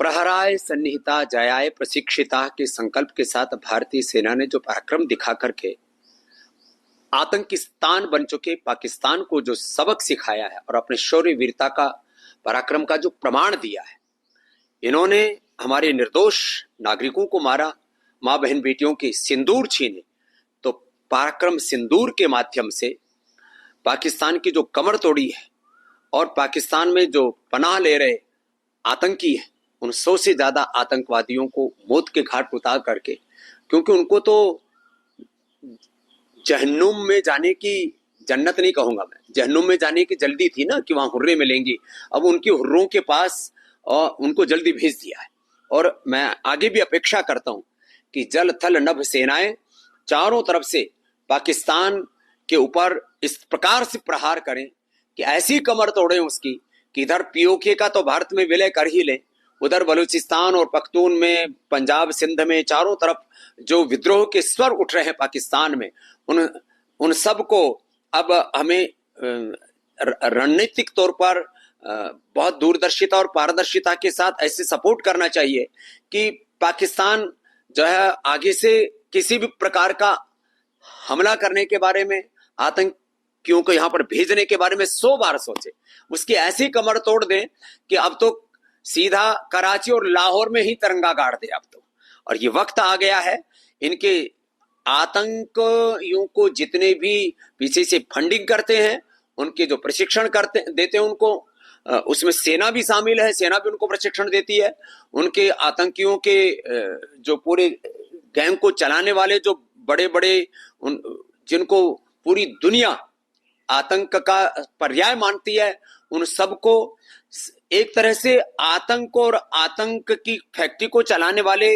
प्रहराय सन्निहिता जयाय प्रशिक्षिता के संकल्प के साथ भारतीय सेना ने जो पराक्रम दिखा करके आतंकिस्तान बन चुके पाकिस्तान को जो सबक सिखाया है और अपने शौर्य वीरता का पराक्रम का जो प्रमाण दिया है, इन्होंने हमारे निर्दोष नागरिकों को मारा, मां बहन बेटियों के सिंदूर छीने, तो पराक्रम सिंदूर के माध्यम से पाकिस्तान की जो कमर तोड़ी है और पाकिस्तान में जो पनाह ले रहे आतंकी है, उन 100 से ज्यादा आतंकवादियों को मौत के घाट उतार करके, क्योंकि उनको तो जहन्नुम में जाने की, जन्नत नहीं कहूंगा मैं, जहन्नुम में जाने की जल्दी थी ना कि वहां हुर्रे मिलेंगी। अब उनकी हुर्रों के पास और उनको जल्दी भेज दिया है। और मैं आगे भी अपेक्षा करता हूं कि जल थल नभ सेनाएं चारों तरफ से पाकिस्तान के ऊपर इस प्रकार से प्रहार करें कि ऐसी कमर तोड़ें उसकी कि इधर पीओके का तो भारत में विलय कर ही ले, उधर बलूचिस्तान और पख्तून में, पंजाब सिंध में चारों तरफ जो विद्रोह के स्वर उठ रहे हैं पाकिस्तान में, उन सब को अब हमें रणनीतिक तौर पर बहुत दूरदर्शिता और पारदर्शिता के साथ ऐसे सपोर्ट करना चाहिए कि पाकिस्तान जो है आगे से किसी भी प्रकार का हमला करने के बारे में, आतंकियों को यहां पर भेजने के बारे में 100 बार सोचे, उसकी ऐसी कमर तोड़ दें कि अब तो सीधा कराची और लाहौर में ही तिरंगा गाड़ दे अब तो। और ये वक्त आ गया है इनके आतंकियों को जितने भी पीछे से फंडिंग करते हैं, उनके जो प्रशिक्षण करते देते हैं उनको, उसमें सेना भी शामिल है, सेना भी उनको प्रशिक्षण देती है। उनके आतंकियों के जो पूरे गैंग को चलाने वाले जो बड़े बड़े जिनको पूरी दुनिया आतंक का पर्याय मानती है, उन सबको एक तरह से आतंक और आतंक की फैक्ट्री को चलाने वाले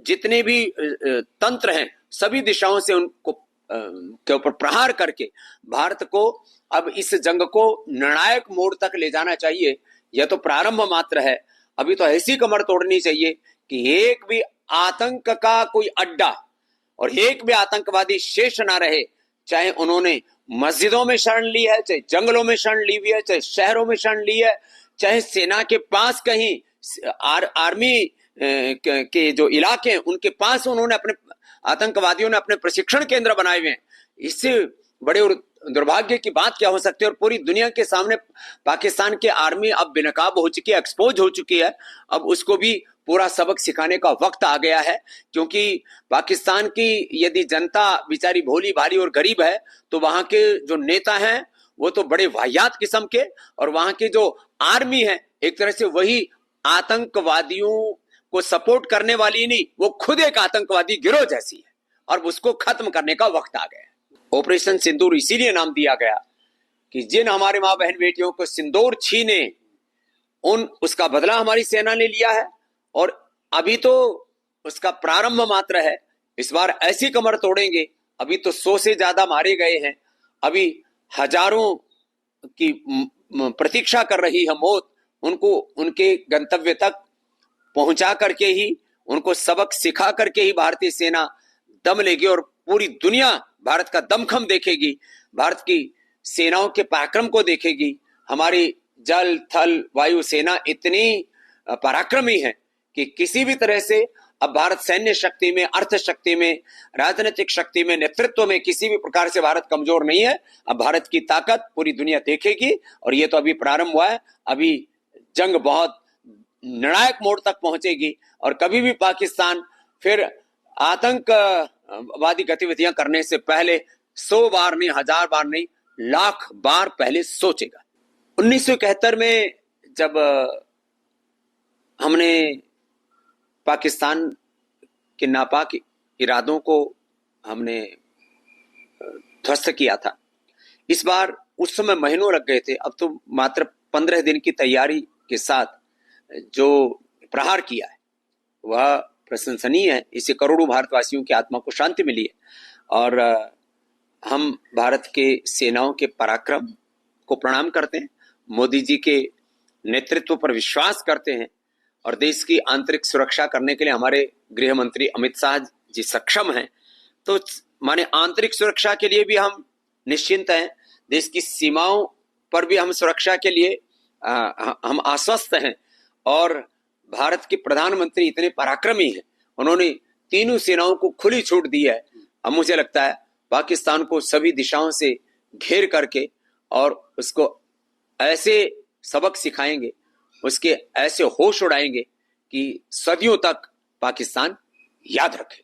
जितने भी तंत्र हैं, सभी दिशाओं से उनको के ऊपर प्रहार करके भारत को अब इस जंग को निर्णायक मोड़ तक ले जाना चाहिए। यह तो प्रारंभ मात्र है, अभी तो ऐसी कमर तोड़नी चाहिए कि एक भी आतंक का कोई अड्डा और एक भी आतंकवादी शेष ना रहे, चाहे उन्होंने मस्जिदों में शरण ली है, चाहे जंगलों में शरण ली हुई है, चाहे शहरों में शरण ली है, चाहे सेना के पास कहीं आर्मी के जो इलाके हैं उनके पास उन्होंने अपने आतंकवादियों ने अपने प्रशिक्षण केंद्र बनाए हुए हैं। इससे बड़े और दुर्भाग्य की बात क्या हो सकती है। और पूरी दुनिया के सामने पाकिस्तान की आर्मी अब बेनकाब हो चुकी है, एक्सपोज हो चुकी है। अब उसको भी पूरा सबक सिखाने का वक्त आ गया है, क्योंकि पाकिस्तान की यदि जनता बेचारी भोली भाली और गरीब है, तो वहां के जो नेता हैं वो तो बड़े वाहियात किस्म के, और वहां की जो आर्मी है एक तरह से वही आतंकवादियों को सपोर्ट करने वाली नहीं, वो खुद एक आतंकवादी गिरोह जैसी है, और उसको खत्म करने का वक्त आ गया। ऑपरेशन सिंदूर इसीलिए नाम दिया गया कि जिन हमारे मां बहन बेटियों को सिंदूर छीने, उसका बदला हमारी सेना ने लिया है, और अभी तो उसका प्रारंभ मात्र है। इस बार ऐसी कमर तोड़ेंगे, अभी तो 100 से ज्यादा मारे गए हैं, अभी हजारों की प्रतीक्षा कर रही है मौत, उनको उनके गंतव्य तक पहुंचा करके ही, उनको सबक सिखा करके ही भारतीय सेना दम लेगी और पूरी दुनिया भारत का दमखम देखेगी, भारत की सेनाओं के पराक्रम को देखेगी। हमारी जल थल वायु सेना इतनी पराक्रमी है कि किसी भी तरह से अब भारत सैन्य शक्ति में, अर्थ शक्ति में, राजनीतिक शक्ति में, नेतृत्व में किसी भी प्रकार से भारत कमजोर नहीं है। अब भारत की ताकत पूरी दुनिया देखेगी, और ये तो अभी प्रारंभ हुआ है, अभी जंग बहुत निर्णायक मोड़ तक पहुंचेगी, और कभी भी पाकिस्तान फिर आतंकवादी गतिविधियां करने से पहले 100 बार नहीं, 1000 बार नहीं, लाख बार पहले सोचेगा। 1971 में जब हमने पाकिस्तान के नापाक इरादों को हमने ध्वस्त किया था, इस बार उस समय महीनों लग गए थे, अब तो मात्र 15 दिन की तैयारी के साथ जो प्रहार किया है वह प्रशंसनीय है। इससे करोड़ों भारतवासियों की आत्मा को शांति मिली है, और हम भारत के सेनाओं के पराक्रम को प्रणाम करते हैं, मोदी जी के नेतृत्व पर विश्वास करते हैं, और देश की आंतरिक सुरक्षा करने के लिए हमारे गृह मंत्री अमित शाह जी सक्षम हैं। तो माने आंतरिक सुरक्षा के लिए भी हम निश्चिंत हैं, देश की सीमाओं पर भी हम सुरक्षा के लिए हम आश्वस्त हैं, और भारत के प्रधानमंत्री इतने पराक्रमी हैं, उन्होंने तीनों सेनाओं को खुली छूट दी है। अब मुझे लगता है पाकिस्तान को सभी दिशाओं से घेर करके और उसको ऐसे सबक सिखाएंगे, उसके ऐसे होश उड़ाएंगे कि सदियों तक पाकिस्तान याद रखे।